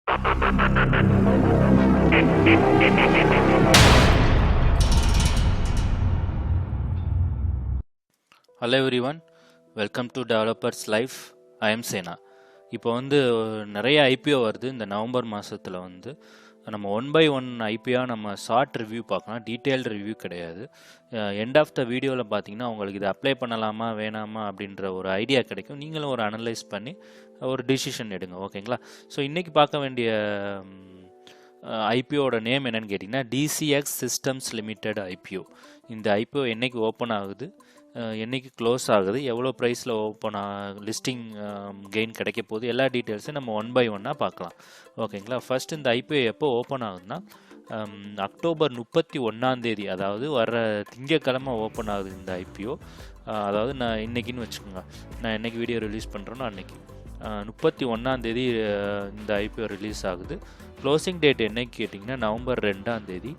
Hello everyone, welcome to Developers Life. I am Sena. இப்போ நிறைய IPO வருது இந்த நவம்பர் மாதத்தில் நம்ம ஒன் பை ஒன் ஐபிஓ நம்ம ஷார்ட் ரிவ்யூ பார்க்கலாம், டீட்டெயில்டு ரிவ்யூ கிடையாது. எண்ட் ஆஃப் த வீடியோவில் பார்த்தீங்கன்னா உங்களுக்கு இதை அப்ளை பண்ணலாமா வேணாமா அப்படின்ற ஒரு ஐடியா கிடைக்கும். நீங்களும் ஒரு அனலைஸ் பண்ணி ஒரு டிசிஷன் எடுங்க, ஓகேங்களா? ஸோ இன்றைக்கி பார்க்க வேண்டிய ஐபிஓட நேம் என்னன்னு கேட்டிங்கன்னா DCX சிஸ்டம்ஸ் லிமிடெட் ஐபிஓ. இந்த ஐபிஓ என்றைக்கு ஓப்பன் ஆகுது, என்றைக்கு க்ளோஸ் ஆகுது, எவ்வளோ ப்ரைஸில் ஓப்பன் லிஸ்டிங் கெயின் கிடைக்க போகுது, எல்லா டீட்டெயில்ஸும் நம்ம ஒன் பை ஒன்னாக பார்க்கலாம், ஓகேங்களா? ஃபர்ஸ்ட் இந்த ஐபிஓ எப்போ ஓப்பன் ஆகுதுன்னா அக்டோபர் 31, அதாவது வர்ற திங்கக்கிழமை ஓப்பன் ஆகுது இந்த ஐபிஓ. அதாவது நான் இன்றைக்கின்னு வச்சுக்கோங்க, நான் என்றைக்கு வீடியோ ரிலீஸ் பண்ணுறேன்னா அன்றைக்கி 31 இந்த ஐபிஓ ரிலீஸ் ஆகுது. க்ளோசிங் டேட் என்னைக்கு கேட்டிங்கன்னா நவம்பர் 2.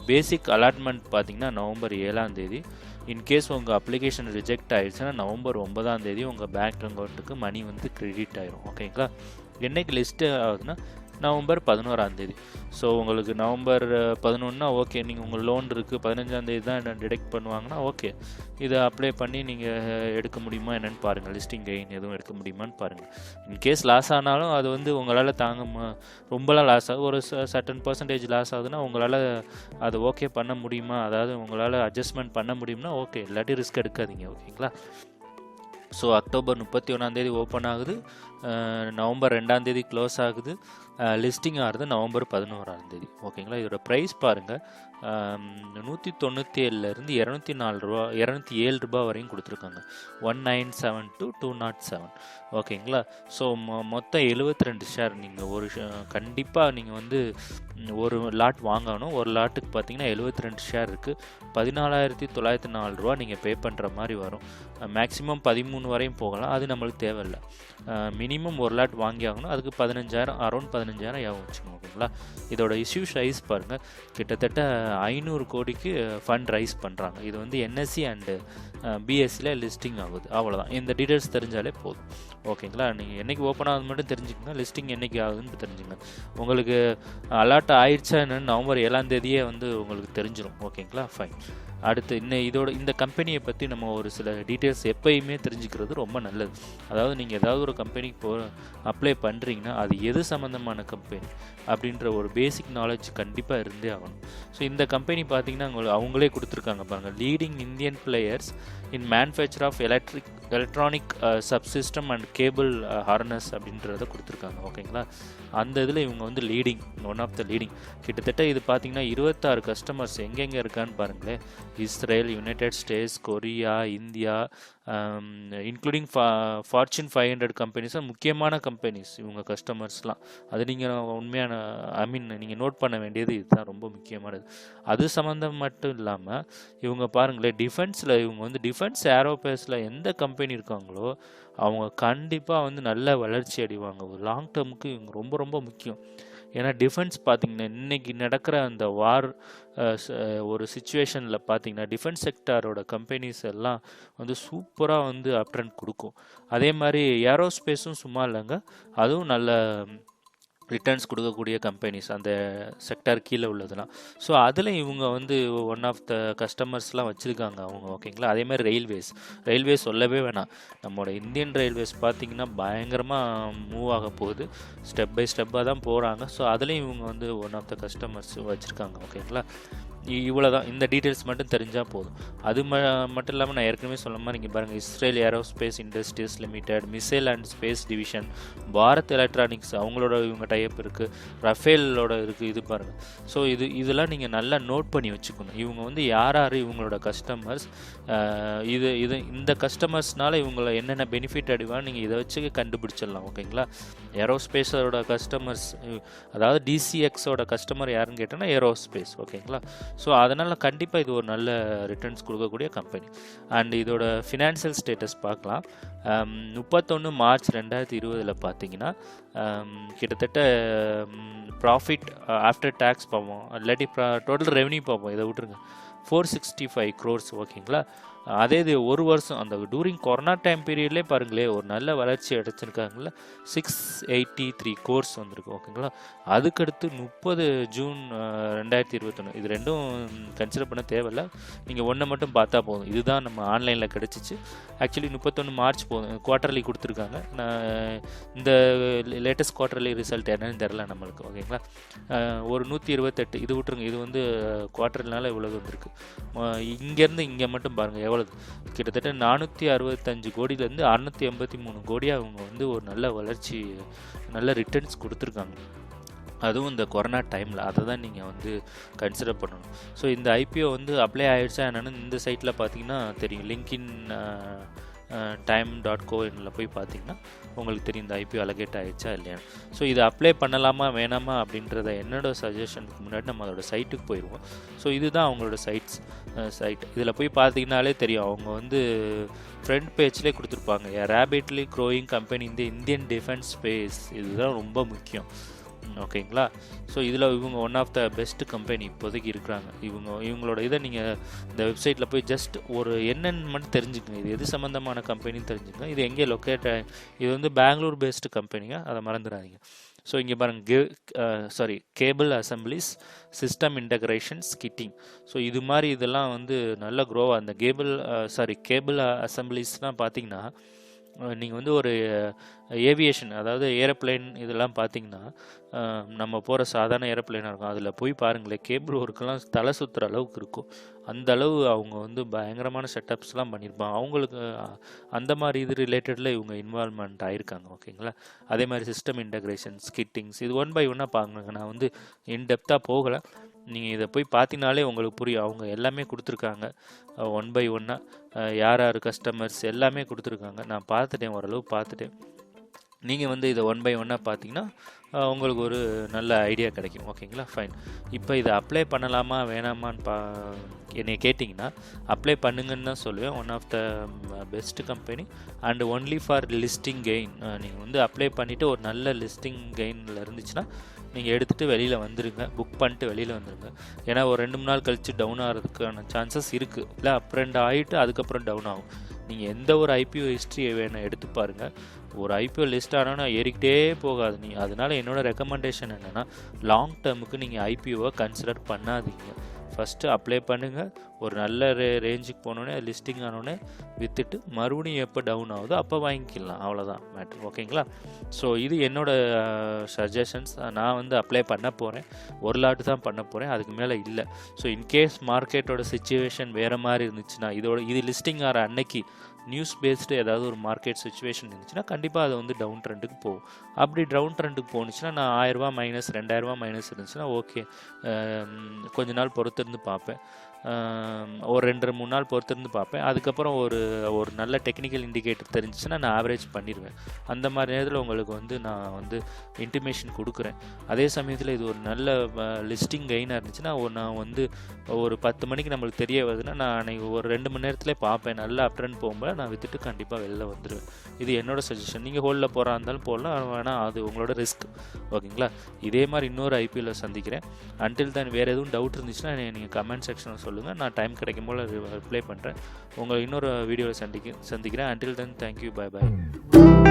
பேசிக் அலாட்மெண்ட் பார்த்திங்கன்னா நவம்பர் 7. இன்கேஸ் உங்கள் அப்ளிகேஷன் ரிஜெக்ட் ஆகிடுச்சுன்னா நவம்பர் 9 உங்கள் பேங்க் அக்கௌண்ட்டுக்கு மணி கிரெடிட் ஆயிரும், ஓகேங்களா? என்றைக்கு லிஸ்ட்டு ஆகுதுன்னா நவம்பர் 11. ஸோ உங்களுக்கு நவம்பர் 11 ஓகே, நீங்கள் உங்கள் லோன் இருக்குது 15 தான் டிடெக்ட் பண்ணுவாங்கன்னா ஓகே, இதை அப்ளை பண்ணி நீங்கள் எடுக்க முடியுமா என்னென்னு பாருங்கள், லிஸ்டிங் கெயின் எதுவும் எடுக்க முடியுமான்னு பாருங்கள். இன்கேஸ் லாஸ் ஆனாலும் அது உங்களால் ரொம்பலாம் லாஸ் ஆகுது, ஒரு சர்டன் பர்சன்டேஜ் லாஸ் ஆகுதுன்னா உங்களால் அது ஓகே பண்ண முடியுமா, அதாவது உங்களால் அட்ஜஸ்ட்மெண்ட் பண்ண முடியும்னா ஓகே, இல்லாட்டி ரிஸ்க் எடுக்காதீங்க, ஓகேங்களா? ஸோ அக்டோபர் 31 ஓப்பன் ஆகுது, நவம்பர் 2 க்ளோஸ் ஆகுது, லிஸ்டிங் ஆகுது நவம்பர் 11, ஓகேங்களா? இதோட ப்ரைஸ் பாருங்கள், 197 207 ரூபா வரையும் கொடுத்துருக்காங்க, 197 to 207, ஓகேங்களா? ஸோ மொத்தம் 72 ஷேர். நீங்கள் கண்டிப்பாக நீங்கள் ஒரு லாட் வாங்கணும். ஒரு லாட்டுக்கு பார்த்தீங்கன்னா 72 ஷேர் இருக்குது, 14,904 ரூபா நீங்கள் பே பண்ணுற மாதிரி வரும். மேக்ஸிமம் 13 வரையும் போகலாம், அது நம்மளுக்கு தேவையில்லை. மினிமம் ஒரு லாட் வாங்கி ஆகணும், அதுக்கு 15,000 அரௌண்ட் 15,000 ஆகும் வச்சுக்கணும், ஓகேங்களா? இதோட இஷ்யூ ரைஸ் பாருங்கள், கிட்டத்தட்ட 500 கோடிக்கு ஃபண்ட் ரைஸ் பண்ணுறாங்க. இது என்எஸ்சி அண்டு பிஎஸ்சியில் லிஸ்டிங் ஆகுது, அவ்வளோதான். இந்த டீட்டெயில்ஸ் தெரிஞ்சாலே போதும், ஓகேங்களா? நீங்கள் என்றைக்கு ஓப்பன் ஆகுது மட்டும் தெரிஞ்சுக்கோங்க, லிஸ்டிங் என்றைக்கு ஆகுதுன்னு தெரிஞ்சுங்க. உங்களுக்கு அலாட் ஆயிடுச்சா என்னன்னு நவம்பர் 7 உங்களுக்கு தெரிஞ்சிடும், ஓகேங்களா? ஃபைன். அடுத்து இந்த கம்பெனியை பற்றி நம்ம ஒரு சில டீட்டெயில்ஸ் எப்பயுமே தெரிஞ்சுக்கிறது ரொம்ப நல்லது. அதாவது நீங்கள் ஏதாவது ஒரு கம்பெனிக்கு அப்ளை பண்ணுறீங்கன்னா அது எது சம்மந்தமான கம்பெனி அப்படின்ற ஒரு பேசிக் நாலேஜ் கண்டிப்பாக இருந்தே ஆகணும். ஸோ இந்த கம்பெனி பார்த்தீங்கன்னா அவங்களே கொடுத்துருக்காங்க பாருங்கள், leading Indian players in manufacture of electronic subsystem and cable harness அப்படின்றத கொடுத்துருக்காங்க, ஓகேங்களா? அந்த இதில் இவங்க leading, one of the leading. கிட்டத்தட்ட இது பார்த்தீங்கன்னா 26 கஸ்டமர்ஸ் எங்கெங்கே இருக்கான்னு பாருங்களேன், Israel, United States, Korea, India, including Fortune 500 companies, முக்கியமான கம்பெனிஸ் இவங்க கஸ்டமர்ஸ்லாம். அது நீங்கள் உண்மையான நீங்கள் நோட் பண்ண வேண்டியது இதுதான், ரொம்ப முக்கியமானது. அது சம்மந்தம் மட்டும் இல்லாமல் இவங்க பாருங்களேன், டிஃபென்ஸில் இவங்க டிஃபென்ஸ் ஏரோஸ்பேஸில் எந்த கம்பெனி இருக்காங்களோ அவங்க கண்டிப்பாக நல்ல வளர்ச்சி அடைவாங்க. ஒரு லாங் டேர்முக்கு இவங்க ரொம்ப ரொம்ப முக்கியம். ஏன்னா டிஃபென்ஸ் பார்த்திங்கன்னா இன்றைக்கி நடக்கிற அந்த வார் ஒரு சுச்சுவேஷனில் பார்த்திங்கன்னா டிஃபென்ஸ் செக்டாரோட கம்பெனிஸ் எல்லாம் சூப்பராக அப் ட்ரெண்ட் கொடுக்கும். அதே மாதிரி ஏரோஸ்பேஸும் சும்மா இல்லைங்க, அதுவும் நல்ல ரிட்டர்ன்ஸ் கொடுக்கக்கூடிய கம்பெனிஸ், அந்த செக்டார் கீழே உள்ளதுலாம். ஸோ அதில் இவங்க ஒன் ஆஃப் த கஸ்டமர்ஸ்லாம் வச்சுருக்காங்க அவங்க, ஓகேங்களா? அதே மாதிரி ரயில்வேஸ் சொல்லவே வேணாம். நம்மளோட இந்தியன் ரயில்வேஸ் பார்த்திங்கன்னா பயங்கரமாக மூவ் ஆக போகுது, ஸ்டெப் பை ஸ்டெப்பாக தான் போகிறாங்க. ஸோ அதுலேயும் இவங்க ஒன் ஆஃப் த கஸ்டமர்ஸ் வச்சுருக்காங்க, ஓகேங்களா? இவ்வளோ தான், இந்த டீட்டெயில்ஸ் மட்டும் தெரிஞ்சால் போதும். அது மட்டும் இல்லாமல் நான் ஏற்கனவே சொன்ன மாதிரி இங்கே பாருங்கள், Israel aerospace industries limited, missile and space division, Bharat electronics அவங்களோட இவங்க டைப் இருக்குது, ரஃபேலோட இருக்குது, இது பாருங்கள். ஸோ இதெல்லாம் நீங்கள் நல்லா நோட் பண்ணி வச்சுக்கணும். இவங்க யார் இவங்களோட கஸ்டமர்ஸ், இந்த கஸ்டமர்ஸ்னால இவங்கள என்னென்ன பெனிஃபிட் அடைவான்னு நீங்கள் இதை வச்சு கண்டுபிடிச்சிடலாம், ஓகேங்களா? ஏரோஸ்பேஸோட கஸ்டமர்ஸ், அதாவது DCXோட கஸ்டமர் யாருன்னு கேட்டோன்னா ஏரோஸ்பேஸ், ஓகேங்களா? ஸோ அதனால் கண்டிப்பாக இது ஒரு நல்ல ரிட்டர்ன்ஸ் கொடுக்கக்கூடிய கம்பெனி. அண்ட் இதோட ஃபினான்ஷியல் ஸ்டேட்டஸ் பார்க்கலாம். 31 மார்ச் 2020 பார்த்தீங்கன்னா கிட்டத்தட்ட ப்ராஃபிட் ஆஃப்டர் டேக்ஸ் பார்ப்போம், இல்லாட்டி டோட்டல் ரெவன்யூ பார்ப்போம், இதை விட்டுருங்க, 465 crores, ஓகேங்களா? அதே இது ஒரு வருஷம் அந்த டூரிங் கொரோனா டைம் பீரியட்லேயே பாருங்களே ஒரு நல்ல வளர்ச்சி அடைச்சிருக்காங்கள 683 கோர்ஸ் வந்திருக்கு ஓகேங்களா. அதுக்கடுத்து 30 ஜூன் 2021 இது ரெண்டும் கன்சிடர் பண்ண தேவையில்ல, நீங்கள் ஒன்றை மட்டும் பார்த்தா போதும். இதுதான் நம்ம ஆன்லைனில் கிடச்சிச்சு. ஆக்சுவலி 31 மார்ச் போதும் குவார்ட்டர்லி கொடுத்துருக்காங்க. நான் இந்த லேட்டஸ்ட் குவார்ட்டர்லி ரிசல்ட் என்னன்னு தெரில நம்மளுக்கு ஓகேங்களா. ஒரு 128 இது விட்டுருங்க, இது வந்து குவார்ட்டர்னால இவ்வளோ வந்திருக்கு. இங்கேருந்து இங்கே மட்டும் பாருங்கள் எவ்வளோ, கிட்டத்தட்ட 465 கோடியிலேருந்து 683 கோடியாக அவங்க வந்து ஒரு நல்ல வளர்ச்சி நல்ல ரிட்டர்ன்ஸ் கொடுத்துருக்காங்க, அதுவும் இந்த கொரோனா டைமில். அதை தான் நீங்கள் வந்து கன்சிடர் பண்ணணும். ஸோ இந்த ஐபிஓ வந்து அப்ளை ஆகிடுச்சா என்னென்னு இந்த சைட்டில் பார்த்தீங்கன்னா தெரியும், லிங்க்இன் time.co-ல போய் பார்த்தீங்கன்னா உங்களுக்கு தெரியும் இந்த ஐபிஓ அலகேட் ஆகிடுச்சா இல்லையா. ஸோ இதை அப்ளை பண்ணலாமா வேணாமா அப்படின்றத என்னோட சஜஷனுக்கு முன்னாடி நம்ம அதோட சைட்டுக்கு போயிடுவோம். ஸோ இதுதான் அவங்களோட சைட். இதில் போய் பார்த்தீங்கன்னாலே தெரியும், அவங்க வந்து ஃப்ரண்ட் பேஜ்லேயே கொடுத்துருப்பாங்க ரேபிட்லி க்ரோயிங் கம்பெனி இந்த இந்தியன் டிஃபென்ஸ் ஸ்பேஸ், இதுதான் ரொம்ப முக்கியம் ஓகேங்களா. ஸோ இதில் இவங்க one of the best company இப்போதைக்கு இருக்கிறாங்க. இவங்களோட இதை நீங்கள் இந்த வெப்சைட்டில் போய் ஜஸ்ட் ஒரு என்னென்னு மட்டும் தெரிஞ்சுக்கங்க, இது எது சம்மந்தமான கம்பெனின்னு தெரிஞ்சுக்கங்க, இது எங்கே லொக்கேட் இது வந்து பெங்களூர் பேஸ்டு கம்பெனிங்க, அதை மறந்துடாதீங்க. ஸோ இங்கே பாருங்கள் cable assemblies, system integrations, kidding. So இது மாதிரி இதெல்லாம் வந்து நல்ல க்ரோவாக அந்த கேபிள் அசம்பிளிஸ்லாம் பார்த்தீங்கன்னா நீங்கள் வந்து ஒரு ஏவியேஷன் அதாவது ஏரோப்ளைன் இதெல்லாம் பார்த்தீங்கன்னா நம்ம போகிற சாதாரண ஏரோப்ளைனாக இருக்கும், அதில் போய் பாருங்களேன் கேபிள் ஒர்க்கெல்லாம் தலை சுற்றுற அளவுக்கு இருக்கும். அந்த அளவு அவங்க வந்து பயங்கரமான செட்டப்ஸ்லாம் பண்ணியிருப்பாங்க. அவங்களுக்கு அந்த மாதிரி இது ரிலேட்டடில் இவங்க இன்வால்வ்மெண்ட் ஆகிருக்காங்க ஓகேங்களா. அதே மாதிரி சிஸ்டம் இன்டகிரேஷன்ஸ், கிட்டிங்ஸ், இது ஒன் பை ஒன்னாக பாருங்க. நான் வந்து இன்டெப்த்தாக போகலை, நீங்கள் இதை போய் பார்த்தீங்கனாலே உங்களுக்கு புரியும். அவங்க எல்லாமே கொடுத்துருக்காங்க ஒன் பை ஒன்னாக, யார் கஸ்டமர்ஸ் எல்லாமே கொடுத்துருக்காங்க. நான் பார்த்துட்டேன், ஓரளவு பார்த்துட்டேன். நீங்கள் வந்து இதை ஒன் பை ஒன்னாக பார்த்தீங்கன்னா உங்களுக்கு ஒரு நல்ல ஐடியா கிடைக்கும் ஓகேங்களா. ஃபைன். இப்போ இதை அப்ளை பண்ணலாமா வேணாமான்னு என்னை கேட்டிங்கன்னா அப்ளை பண்ணுங்கன்னு தான் சொல்லுவேன். One of the best company and only for listing gain. நீங்கள் வந்து அப்ளை பண்ணிவிட்டு ஒரு நல்ல லிஸ்டிங் கெயினில் இருந்துச்சுன்னா நீங்கள் எடுத்துகிட்டு வெளியில் வந்துடுங்க, புக் பண்ணிட்டு வெளியில் வந்துடுங்க. ஏன்னா ஒரு 2-3 நாள் கழித்து டவுன் ஆகிறதுக்கான சான்சஸ் இருக்குது, இல்லை அப் அண்ட் ஆகிட்டு அதுக்கப்புறம் டவுன் ஆகும். நீங்கள் எந்த ஒரு ஐபிஓ ஹிஸ்ட்ரி வேணும் எடுத்து பாருங்கள், ஒரு ஐபிஓ லிஸ்ட் ஆனால் ஏறிக்கிட்டே போகாது. அதனால் என்னோடய ரெக்கமெண்டேஷன் என்னென்னா லாங் டேர்முக்கு நீங்கள் ஐபிஓவை கன்சிடர் பண்ணாதீங்க. ஃபஸ்ட்டு அப்ளை பண்ணுங்கள், ஒரு நல்ல ரேஞ்சுக்கு போனோடனே லிஸ்டிங் ஆனோடனே விற்றுட்டு மறுபடியும் எப்போ டவுன் ஆகுதோ அப்போ வாங்கிக்கலாம், அவ்வளோதான் மேட்ரு ஓகேங்களா. ஸோ இது என்னோடய சஜஷன்ஸ். நான் வந்து அப்ளை பண்ண போகிறேன், ஒரு லாட்டு தான் பண்ண போகிறேன், அதுக்கு மேலே இல்லை. ஸோ இன்கேஸ் மார்க்கெட்டோட சிச்சுவேஷன் வேறு மாதிரி இருந்துச்சுன்னா இது லிஸ்டிங் ஆகிற அன்னைக்கு நியூஸ் பேஸ்டு ஏதாவது ஒரு மார்க்கெட் சுச்சுவேஷன் இருந்துச்சுன்னா கண்டிப்பாக அது வந்து டவுன் ட்ரெண்டுக்கு போகும். அப்படி டவுன் ட்ரெண்டுக்கு போணுச்சுன்னா நான் 1000 மைனஸ் 2000 மைனஸ் இருந்துச்சுன்னா ஓகே, கொஞ்ச நாள் பொறுத்திருந்து பார்ப்பேன், ஒரு 2-3 நாள் பொறுத்திருந்து பார்ப்பேன். அதுக்கப்புறம் ஒரு நல்ல டெக்னிக்கல் இண்டிகேட்டர் தெரிஞ்சிச்சுன்னா நான் ஆவரேஜ் பண்ணிடுவேன். அந்த மாதிரி நேரத்தில் உங்களுக்கு வந்து நான் வந்து இன்டிமேஷன் கொடுக்குறேன். அதே சமயத்தில் இது ஒரு நல்ல லிஸ்டிங் கெயினாக இருந்துச்சுன்னா நான் வந்து ஒரு 10 மணிக்கு நம்மளுக்கு தெரிய வருதுன்னா நான் அன்றைக்கி ஒரு 2 மணி நேரத்துலேயே பார்ப்பேன், நல்லா அப்ட்ரெண்ட் போகும்போது நான் விற்றுட்டு கண்டிப்பாக வெளில வந்துடுவேன். இது என்னோடய சஜஷன். நீங்கள் ஹோல்டில் போகிறா இருந்தாலும் போடலாம், வேணால் அது உங்களோட ரிஸ்க் ஓகேங்களா. இதே மாதிரி இன்னொரு ஐபிஎல்ல சந்திக்கிறேன். அன்டில் தான் வேறு எதுவும் டவுட் இருந்துச்சுன்னா நீங்கள் கமெண்ட் செக்ஷனில் சொல்லுங்கள், நான் டைம் கிடைக்கும் போல் ரிப்ளை பண்ணுறேன். உங்களை இன்னொரு வீடியோவில் சந்திக்கிறேன். Until then thank you, bye bye.